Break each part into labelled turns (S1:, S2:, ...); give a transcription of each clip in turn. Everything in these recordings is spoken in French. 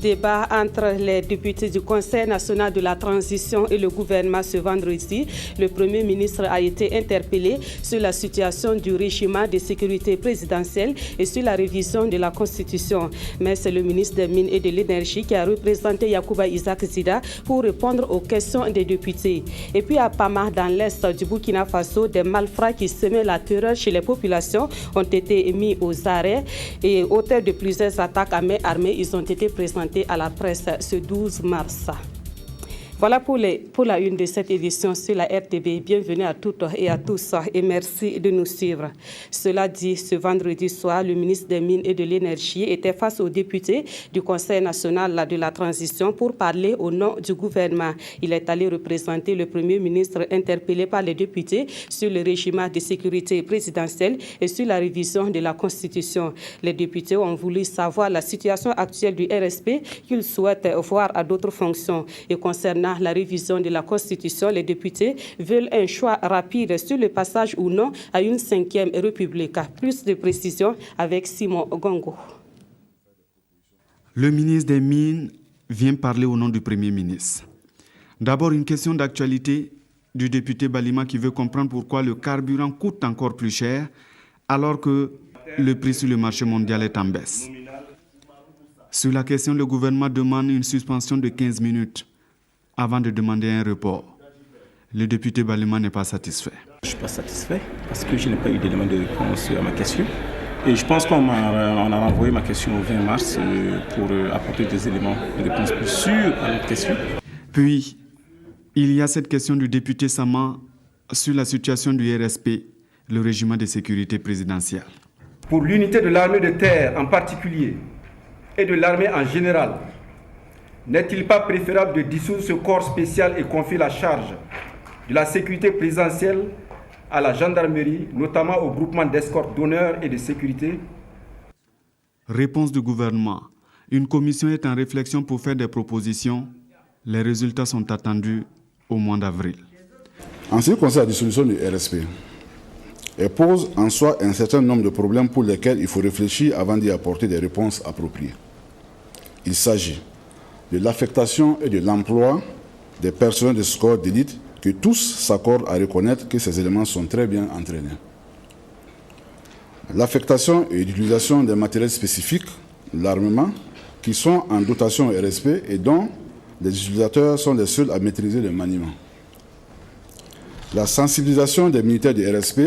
S1: Débat entre les députés du Conseil national de la transition et le gouvernement ce vendredi. Le Premier ministre a été interpellé sur la situation du régime de sécurité présidentielle et sur la révision de la Constitution. Mais c'est le ministre des Mines et de l'Énergie qui a représenté Yacouba Isaac Zida pour répondre aux questions des députés. Et puis à Pama, dans l'est du Burkina Faso, des malfrats qui semaient la terreur chez les populations ont été mis aux arrêts et auteurs de plusieurs attaques à main armée, ils ont été présentés à la presse ce 12 mars. Voilà pour la une de cette édition sur la RTB. Bienvenue à toutes et à tous et merci de nous suivre. Cela dit, ce vendredi soir, le ministre des Mines et de l'Énergie était face aux députés du Conseil national de la transition pour parler au nom du gouvernement. Il est allé représenter le Premier ministre interpellé par les députés sur le régime de sécurité présidentielle et sur la révision de la Constitution. Les députés ont voulu savoir la situation actuelle du RSP qu'ils souhaitent voir à d'autres fonctions. Et concernant la révision de la Constitution, les députés veulent un choix rapide sur le passage ou non à une 5e République. Plus de précisions avec Simon Gongo.
S2: Le ministre des Mines vient parler au nom du Premier ministre. D'abord, une question d'actualité du député Balima qui veut comprendre pourquoi le carburant coûte encore plus cher alors que le prix sur le marché mondial est en baisse. Sur la question, le gouvernement demande une suspension de 15 minutes avant de demander un report. Le député Balima n'est pas satisfait.
S3: Je ne suis pas satisfait parce que je n'ai pas eu d'éléments de réponse à ma question. Et je pense qu'on a renvoyé ma question au 20 mars pour apporter des éléments de réponse plus sûrs à notre question.
S2: Puis, il y a cette question du député Sama sur la situation du RSP, le régime de sécurité présidentielle.
S4: Pour l'unité de l'armée de terre en particulier et de l'armée en général, n'est-il pas préférable de dissoudre ce corps spécial et confier la charge de la sécurité présidentielle à la gendarmerie, notamment au groupement d'escorte d'honneur et de sécurité?
S2: Réponse du gouvernement. Une commission est en réflexion pour faire des propositions. Les résultats sont attendus au mois d'avril.
S5: En ce qui concerne la dissolution du RSP, elle pose en soi un certain nombre de problèmes pour lesquels il faut réfléchir avant d'y apporter des réponses appropriées. Il s'agit de l'affectation et de l'emploi des personnels de squad d'élite que tous s'accordent à reconnaître que ces éléments sont très bien entraînés. L'affectation et l'utilisation des matériels spécifiques, l'armement, qui sont en dotation RSP et dont les utilisateurs sont les seuls à maîtriser le maniement. La sensibilisation des militaires du RSP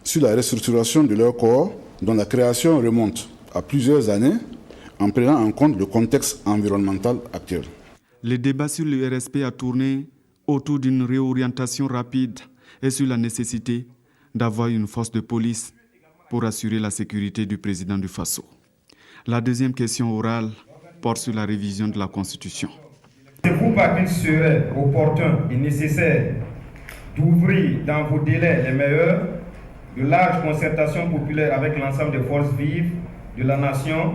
S5: sur la restructuration de leur corps, dont la création remonte à plusieurs années, en prenant en compte le contexte environnemental actuel.
S2: Le débat sur le RSP a tourné autour d'une réorientation rapide et sur la nécessité d'avoir une force de police pour assurer la sécurité du président du Faso. La deuxième question orale porte sur la révision de la Constitution.
S4: Ne pensez-vous pas qu'il serait opportun et nécessaire d'ouvrir dans vos délais les meilleurs de larges concertations populaires avec l'ensemble des forces vives de la nation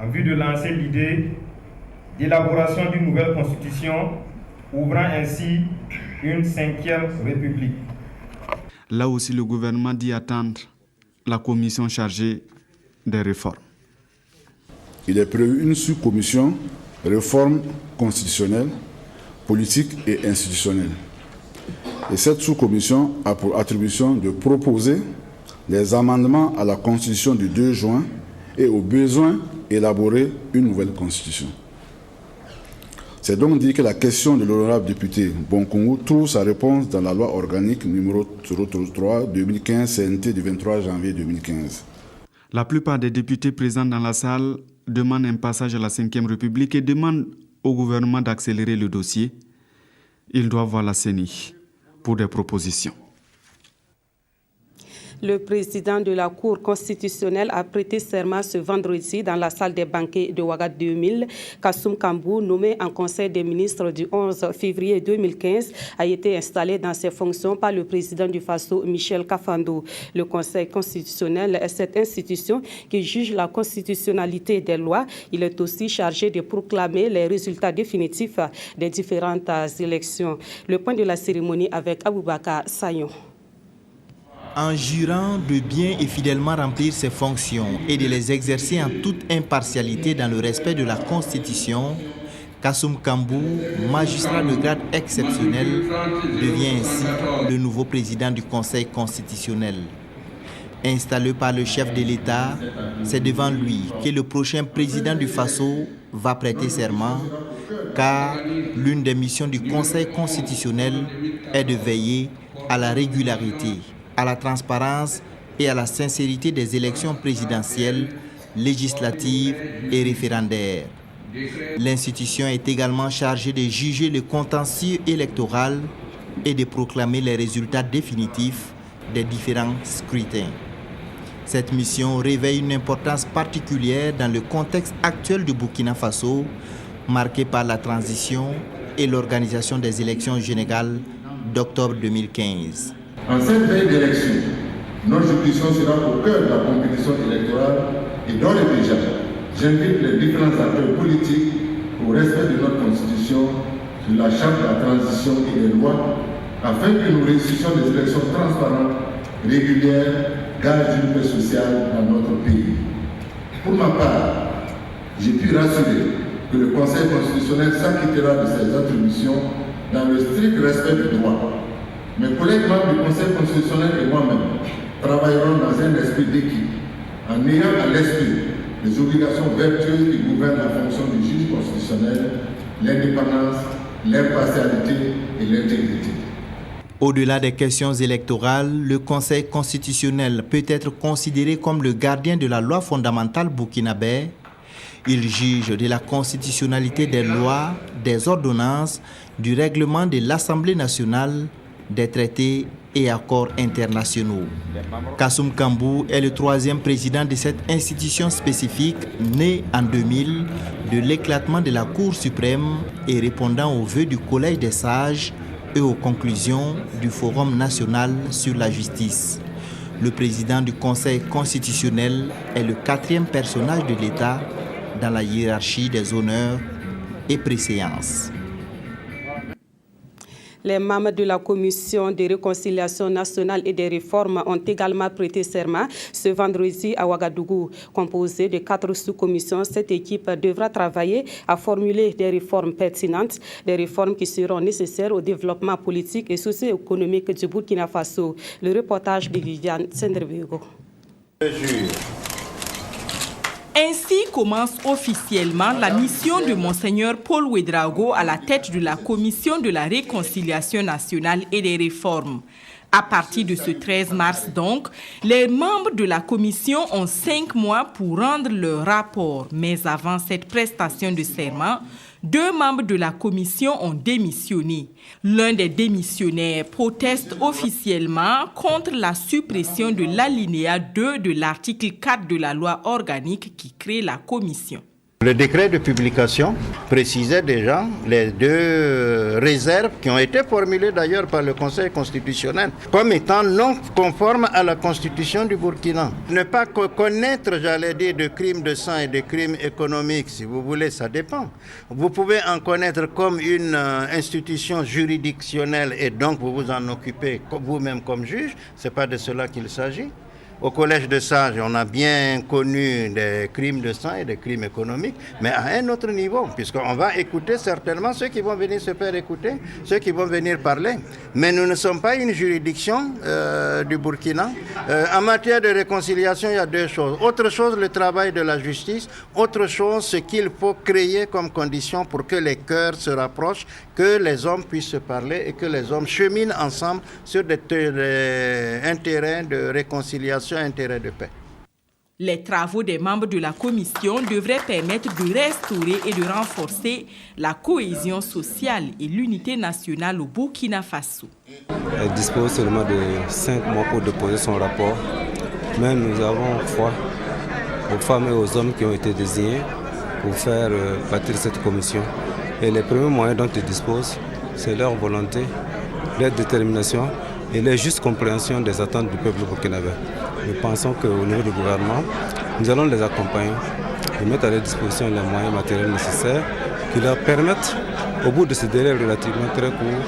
S4: en vue de lancer l'idée d'élaboration d'une nouvelle constitution, ouvrant ainsi une 5e République?
S2: Là aussi, le gouvernement dit attendre la commission chargée des réformes.
S5: Il est prévu une sous-commission réforme constitutionnelle, politique et institutionnelle. Et cette sous-commission a pour attribution de proposer les amendements à la Constitution du 2 juin et au besoin élaborer une nouvelle constitution. C'est donc dire que la question de l'honorable député Bonkongo trouve sa réponse dans la loi organique numéro 033-2015 CNT du 23 janvier 2015.
S2: La plupart des députés présents dans la salle demandent un passage à la 5e République et demandent au gouvernement d'accélérer le dossier. Ils doivent voir la CENI pour des propositions.
S1: Le président de la Cour constitutionnelle a prêté serment ce vendredi dans la salle des banquets de Ouaga 2000. Kassoum Kambou, nommé en Conseil des ministres du 11 février 2015, a été installé dans ses fonctions par le président du Faso, Michel Kafando. Le Conseil constitutionnel est cette institution qui juge la constitutionnalité des lois. Il est aussi chargé de proclamer les résultats définitifs des différentes élections. Le point de la cérémonie avec Aboubakar Sayon.
S6: En jurant de bien et fidèlement remplir ses fonctions et de les exercer en toute impartialité dans le respect de la Constitution, Kassoum Kambou, magistrat de grade exceptionnel, devient ainsi le nouveau président du Conseil constitutionnel. Installé par le chef de l'État, c'est devant lui que le prochain président du Faso va prêter serment, car l'une des missions du Conseil constitutionnel est de veiller à la régularité, à la transparence et à la sincérité des élections présidentielles, législatives et référendaires. L'institution est également chargée de juger le contentieux électoral et de proclamer les résultats définitifs des différents scrutins. Cette mission revêt une importance particulière dans le contexte actuel du Burkina Faso, marqué par la transition et l'organisation des élections générales d'octobre 2015.
S7: En cette veille d'élection, notre juridiction sera au cœur de la compétition électorale et d'ores et déjà, j'invite les différents acteurs politiques au respect de notre Constitution, de la Charte de la transition et des lois, afin que nous réussissions des élections transparentes, régulières, gage d'une paix sociale dans notre pays. Pour ma part, j'ai pu rassurer que le Conseil constitutionnel s'acquittera de ses attributions dans le strict respect du droit. Mes collègues membres du Conseil constitutionnel et moi-même travaillerons dans un esprit d'équipe, en ayant à l'esprit les obligations vertueuses qui gouvernent la fonction du juge constitutionnel, l'indépendance, l'impartialité et l'intégrité.
S6: Au-delà des questions électorales, le Conseil constitutionnel peut être considéré comme le gardien de la loi fondamentale burkinabé. Il juge de la constitutionnalité des lois, des ordonnances, du règlement de l'Assemblée nationale, des traités et accords internationaux. Kassoum Kambou est le troisième président de cette institution spécifique, née en 2000 de l'éclatement de la Cour suprême et répondant aux vœux du Collège des sages et aux conclusions du Forum national sur la justice. Le président du Conseil constitutionnel est le quatrième personnage de l'État dans la hiérarchie des honneurs et préséances.
S1: Les membres de la Commission de réconciliation nationale et des réformes ont également prêté serment ce vendredi à Ouagadougou. Composée de 4 sous-commissions, cette équipe devra travailler à formuler des réformes pertinentes, des réformes qui seront nécessaires au développement politique et socio-économique du Burkina Faso. Le reportage de Viviane Sendrebego.
S8: Ainsi commence officiellement la mission de Monseigneur Paul Ouedraogo à la tête de la Commission de la réconciliation nationale et des réformes. À partir de ce 13 mars donc, les membres de la commission ont 5 mois pour rendre leur rapport. Mais avant cette prestation de serment, 2 membres de la commission ont démissionné. L'un des démissionnaires proteste officiellement contre la suppression de l'alinéa 2 de l'article 4 de la loi organique qui crée la commission.
S9: Le décret de publication précisait déjà les 2 réserves qui ont été formulées d'ailleurs par le Conseil constitutionnel comme étant non conformes à la Constitution du Burkina. Ne pas connaître, j'allais dire, de crimes de sang et de crimes économiques, si vous voulez, ça dépend. Vous pouvez en connaître comme une institution juridictionnelle et donc vous vous en occupez vous-même comme juge. Ce n'est pas de cela qu'il s'agit. Au Collège des sages, on a bien connu des crimes de sang et des crimes économiques, mais à un autre niveau, puisqu'on va écouter certainement ceux qui vont venir se faire écouter, ceux qui vont venir parler. Mais nous ne sommes pas une juridiction du Burkina. En matière de réconciliation, il y a 2 choses. Autre chose, le travail de la justice. Autre chose, ce qu'il faut créer comme condition pour que les cœurs se rapprochent, que les hommes puissent se parler et que les hommes cheminent ensemble sur des intérêts de réconciliation, intérêts de paix.
S8: Les travaux des membres de la commission devraient permettre de restaurer et de renforcer la cohésion sociale et l'unité nationale au Burkina Faso.
S10: Elle dispose seulement de 5 mois pour déposer son rapport, mais nous avons foi aux femmes et aux hommes qui ont été désignés pour faire bâtir cette commission. Et les premiers moyens dont ils disposent, c'est leur volonté, leur détermination et leur juste compréhension des attentes du peuple burkinabé. Nous pensons qu'au niveau du gouvernement, nous allons les accompagner et mettre à leur disposition les moyens matériels nécessaires qui leur permettent, au bout de ce délai relativement très court,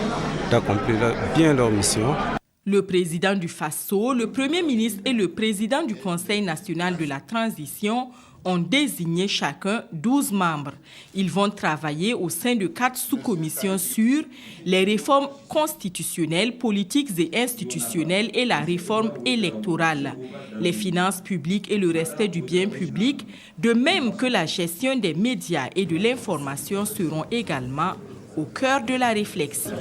S10: d'accomplir bien leur mission.
S8: Le président du FASO, le premier ministre et le président du Conseil national de la transition ont désigné chacun 12 membres. Ils vont travailler au sein de 4 sous-commissions sur les réformes constitutionnelles, politiques et institutionnelles et la réforme électorale, les finances publiques et le respect du bien public, de même que la gestion des médias et de l'information seront également au cœur de la réflexion.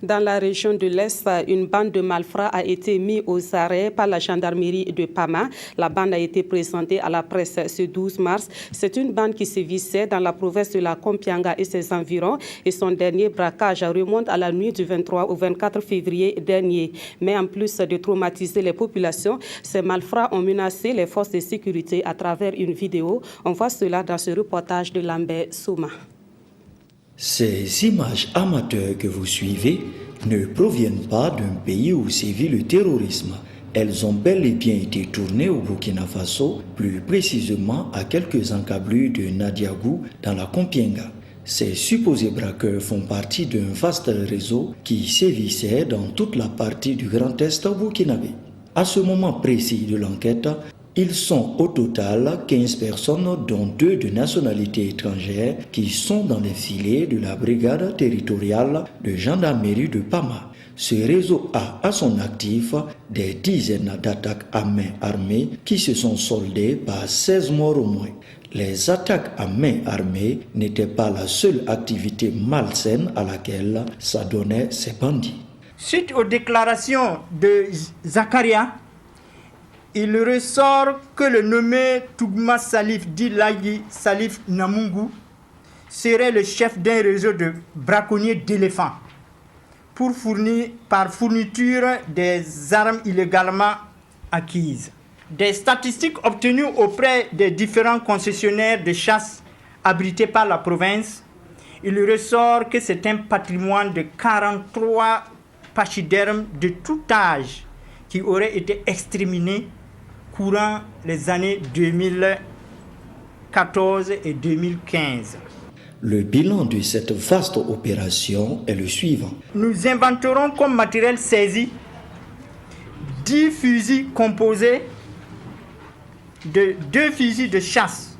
S1: Dans la région de l'Est, une bande de malfrats a été mise aux arrêts par la gendarmerie de Pama. La bande a été présentée à la presse ce 12 mars. C'est une bande qui sévissait dans la province de la Kompianga et ses environs. Et son dernier braquage remonte à la nuit du 23 au 24 février dernier. Mais en plus de traumatiser les populations, ces malfrats ont menacé les forces de sécurité à travers une vidéo. On voit cela dans ce reportage de Lambert Souma.
S11: Ces images amateurs que vous suivez ne proviennent pas d'un pays où sévit le terrorisme. Elles ont bel et bien été tournées au Burkina Faso, plus précisément à quelques encablures de Nadiagou dans la Kompianga. Ces supposés braqueurs font partie d'un vaste réseau qui sévissait dans toute la partie du Grand Est burkinabé. À ce moment précis de l'enquête, ils sont au total 15 personnes, dont 2 de nationalité étrangère, qui sont dans les filets de la brigade territoriale de gendarmerie de Pama. Ce réseau a à son actif des dizaines d'attaques à main armée qui se sont soldées par 16 morts au moins. Les attaques à main armée n'étaient pas la seule activité malsaine à laquelle s'adonnaient ces bandits.
S12: Suite aux déclarations de Zakaria, il ressort que le nommé Tougma Salif Dilagi Salif Namungu serait le chef d'un réseau de braconniers d'éléphants par fourniture des armes illégalement acquises. Des statistiques obtenues auprès des différents concessionnaires de chasse abrités par la province, il ressort que c'est un patrimoine de 43 pachydermes de tout âge qui auraient été exterminés courant les années 2014 et 2015.
S11: Le bilan de cette vaste opération est le suivant.
S12: Nous inventerons comme matériel saisi 10 fusils composés de 2 fusils de chasse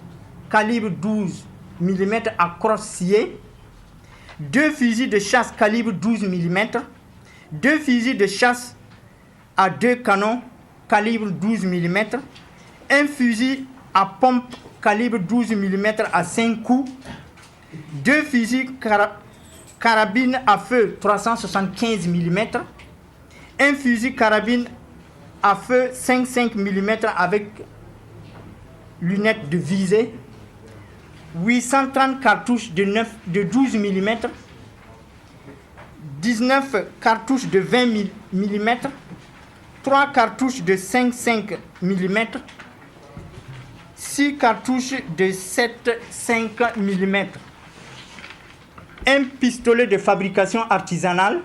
S12: calibre 12 mm à crosse sciée, 2 fusils de chasse calibre 12 mm, 2 fusils de chasse à 2 canons calibre 12 mm, un fusil à pompe calibre 12 mm à 5 coups, 2 fusils carabine à feu 375 mm, un fusil carabine à feu 5,5 mm avec lunettes de visée, 830 cartouches de 12 mm, 19 cartouches de 20 mm, 3 cartouches de 5,5 mm, 6 cartouches de 7,5 mm, un pistolet de fabrication artisanale,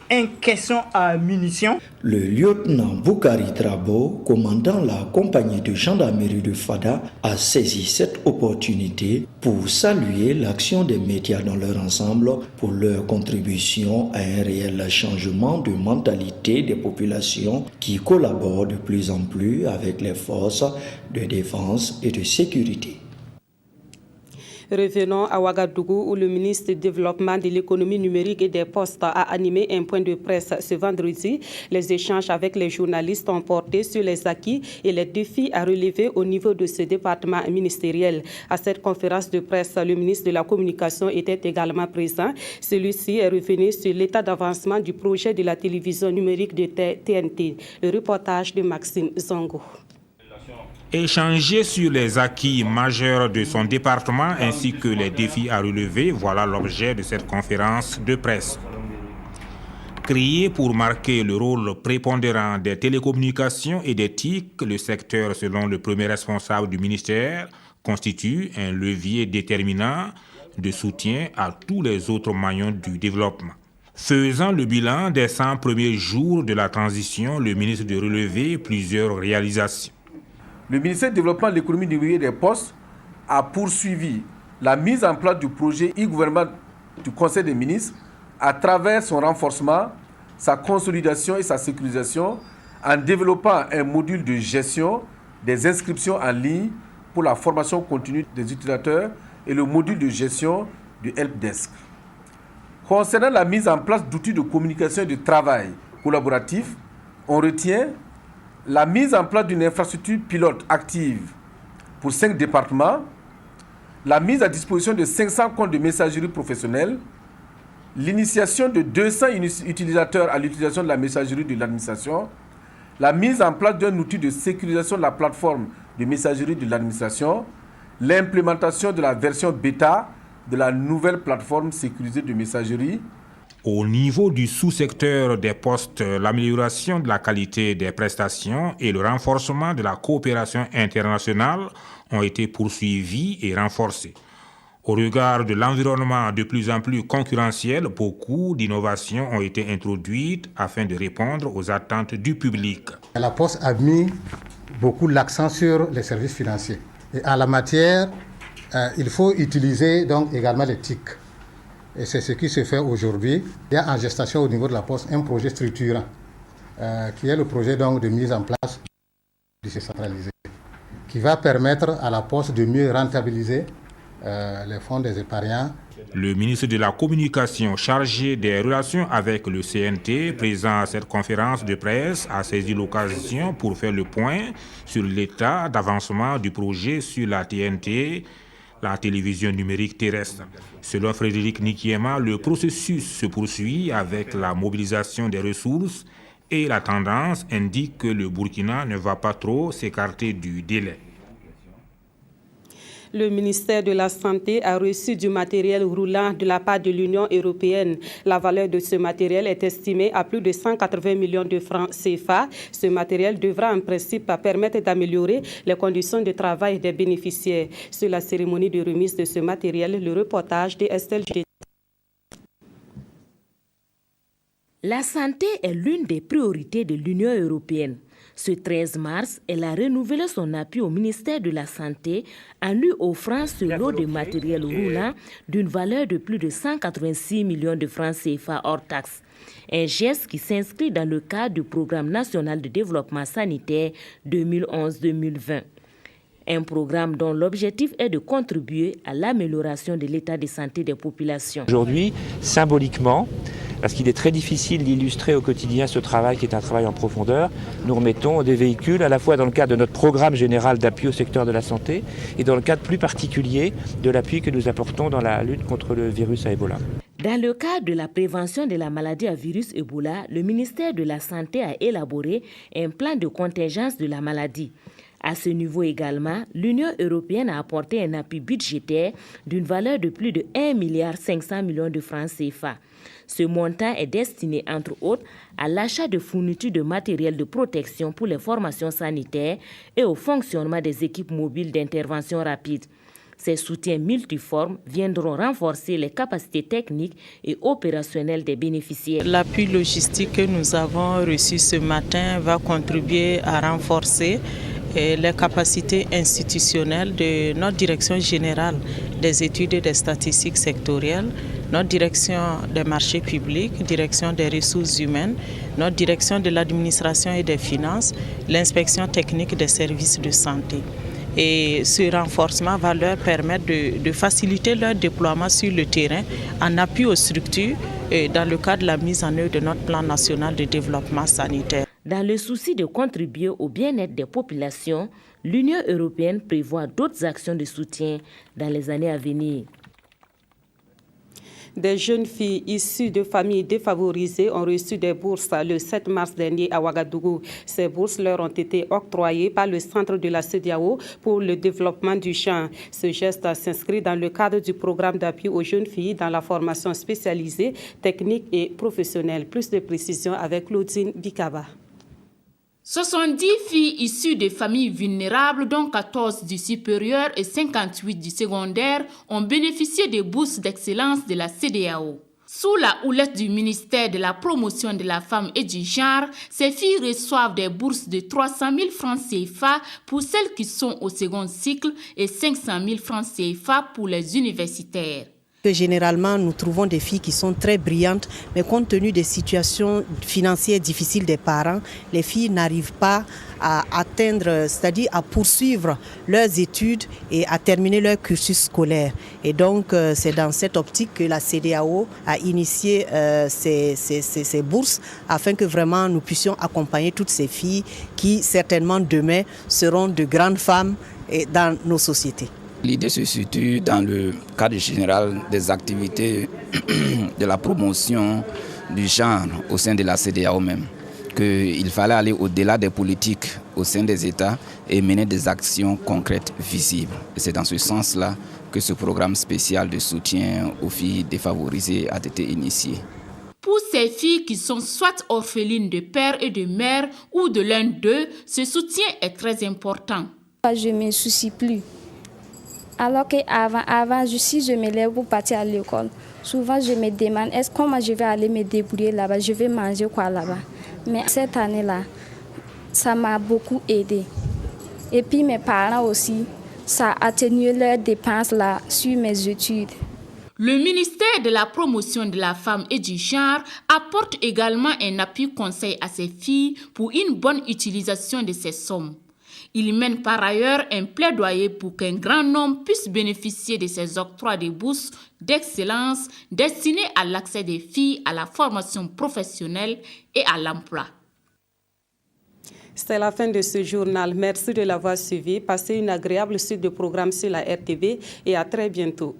S12: un caisson à munitions.
S11: Le lieutenant Boukari Trabo, commandant la compagnie de gendarmerie de Fada, a saisi cette opportunité pour saluer l'action des médias dans leur ensemble pour leur contribution à un réel changement de mentalité des populations qui collaborent de plus en plus avec les forces de défense et de sécurité.
S1: Revenons à Ouagadougou où le ministre du Développement de l'économie numérique et des postes a animé un point de presse ce vendredi. Les échanges avec les journalistes ont porté sur les acquis et les défis à relever au niveau de ce département ministériel. À cette conférence de presse, le ministre de la Communication était également présent. Celui-ci est revenu sur l'état d'avancement du projet de la télévision numérique de TNT. Le reportage de Maxime Zongo.
S13: Échanger sur les acquis majeurs de son département ainsi que les défis à relever, voilà l'objet de cette conférence de presse. Créé pour marquer le rôle prépondérant des télécommunications et des TIC, le secteur, selon le premier responsable du ministère, constitue un levier déterminant de soutien à tous les autres maillons du développement. Faisant le bilan des 100 premiers jours de la transition, le ministre de relever plusieurs réalisations.
S14: Le ministère du Développement de l'économie numérique et des postes a poursuivi la mise en place du projet e-gouvernement du Conseil des ministres à travers son renforcement, sa consolidation et sa sécurisation en développant un module de gestion des inscriptions en ligne pour la formation continue des utilisateurs et le module de gestion du helpdesk. Concernant la mise en place d'outils de communication et de travail collaboratif, on retient la mise en place d'une infrastructure pilote active pour 5 départements, la mise à disposition de 500 comptes de messagerie professionnelle, l'initiation de 200 utilisateurs à l'utilisation de la messagerie de l'administration, la mise en place d'un outil de sécurisation de la plateforme de messagerie de l'administration, l'implémentation de la version bêta de la nouvelle plateforme sécurisée de messagerie.
S13: Au niveau du sous-secteur des postes, l'amélioration de la qualité des prestations et le renforcement de la coopération internationale ont été poursuivis et renforcés. Au regard de l'environnement de plus en plus concurrentiel, beaucoup d'innovations ont été introduites afin de répondre aux attentes du public.
S15: La Poste a mis beaucoup l'accent sur les services financiers. Et en la matière, il faut utiliser donc également les TIC. Et c'est ce qui se fait aujourd'hui. Il y a en gestation au niveau de la Poste un projet structurant, qui est le projet donc de mise en place du décentralisé, qui va permettre à la Poste de mieux rentabiliser les fonds des épargnants.
S13: Le ministre de la Communication chargé des relations avec le CNT, présent à cette conférence de presse, a saisi l'occasion pour faire le point sur l'état d'avancement du projet sur la TNT, la télévision numérique terrestre. Selon Frédéric Nikiema, le processus se poursuit avec la mobilisation des ressources et la tendance indique que le Burkina ne va pas trop s'écarter du délai.
S1: Le ministère de la Santé a reçu du matériel roulant de la part de l'Union européenne. La valeur de ce matériel est estimée à plus de 180 millions de francs CFA. Ce matériel devra en principe permettre d'améliorer les conditions de travail des bénéficiaires. Sur la cérémonie de remise de ce matériel, le reportage de Estelle G.
S16: La santé est l'une des priorités de l'Union européenne. Ce 13 mars, elle a renouvelé son appui au ministère de la Santé en lui offrant ce lot de matériel roulant d'une valeur de plus de 186 millions de francs CFA hors taxes. Un geste qui s'inscrit dans le cadre du Programme national de développement sanitaire 2011-2020. Un programme dont l'objectif est de contribuer à l'amélioration de l'état de santé des populations.
S17: Aujourd'hui, symboliquement, parce qu'il est très difficile d'illustrer au quotidien ce travail qui est un travail en profondeur, nous remettons des véhicules à la fois dans le cadre de notre programme général d'appui au secteur de la santé et dans le cadre plus particulier de l'appui que nous apportons dans la lutte contre le virus à Ebola.
S16: Dans le cadre de la prévention de la maladie à virus Ebola, le ministère de la Santé a élaboré un plan de contingence de la maladie. À ce niveau également, l'Union européenne a apporté un appui budgétaire d'une valeur de plus de 1,5 milliard de francs CFA. Ce montant est destiné, entre autres, à l'achat de fournitures de matériel de protection pour les formations sanitaires et au fonctionnement des équipes mobiles d'intervention rapide. Ces soutiens multiformes viendront renforcer les capacités techniques et opérationnelles des bénéficiaires.
S18: L'appui logistique que nous avons reçu ce matin va contribuer à renforcer les capacités institutionnelles de notre direction générale des études et des statistiques sectorielles, notre direction des marchés publics, direction des ressources humaines, notre direction de l'administration et des finances, l'inspection technique des services de santé. Et ce renforcement va leur permettre de faciliter leur déploiement sur le terrain en appui aux structures dans le cadre de la mise en œuvre de notre plan national de développement sanitaire.
S16: Dans le souci de contribuer au bien-être des populations, l'Union européenne prévoit d'autres actions de soutien dans les années à venir.
S1: Des jeunes filles issues de familles défavorisées ont reçu des bourses le 7 mars dernier à Ouagadougou. Ces bourses leur ont été octroyées par le Centre de la CEDEAO pour le développement du champ. Ce geste s'inscrit dans le cadre du programme d'appui aux jeunes filles dans la formation spécialisée, technique et professionnelle. Plus de précisions avec Claudine Bikaba.
S19: 70 filles issues de familles vulnérables, dont 14 du supérieur et 58 du secondaire, ont bénéficié des bourses d'excellence de la CEDEAO. Sous la houlette du ministère de la Promotion de la Femme et du Genre, ces filles reçoivent des bourses de 300 000 francs CFA pour celles qui sont au second cycle et 500 000 francs CFA pour les universitaires.
S20: que généralement nous trouvons des filles qui sont très brillantes, mais compte tenu des situations financières difficiles des parents, les filles n'arrivent pas à atteindre, c'est-à-dire à poursuivre leurs études et à terminer leur cursus scolaire. Et donc c'est dans cette optique que la CEDEAO a initié ces bourses afin que vraiment nous puissions accompagner toutes ces filles qui certainement demain seront de grandes femmes dans nos sociétés.
S21: L'idée se situe dans le cadre général des activités de la promotion du genre au sein de la CEDEAO même. Qu'il fallait aller au-delà des politiques au sein des États et mener des actions concrètes visibles. Et c'est dans ce sens-là que ce programme spécial de soutien aux filles défavorisées a été initié.
S19: Pour ces filles qui sont soit orphelines de père et de mère ou de l'un d'eux, ce soutien est très important.
S22: Je ne me soucie plus. Alors qu'avant, si je me lève pour partir à l'école, souvent je me demande comment je vais aller me débrouiller là-bas, je vais manger quoi là-bas. Mais cette année-là, ça m'a beaucoup aidé. Et puis mes parents aussi, ça a atténué leurs dépenses là sur mes études.
S19: Le ministère de la Promotion de la Femme et du Genre apporte également un appui conseil à ces filles pour une bonne utilisation de ces sommes. Il mène par ailleurs un plaidoyer pour qu'un grand nombre puisse bénéficier de ces octrois de bourses d'excellence destinés à l'accès des filles à la formation professionnelle et à l'emploi.
S1: C'est la fin de ce journal. Merci de l'avoir suivi. Passez une agréable suite de programmes sur la RTV et à très bientôt.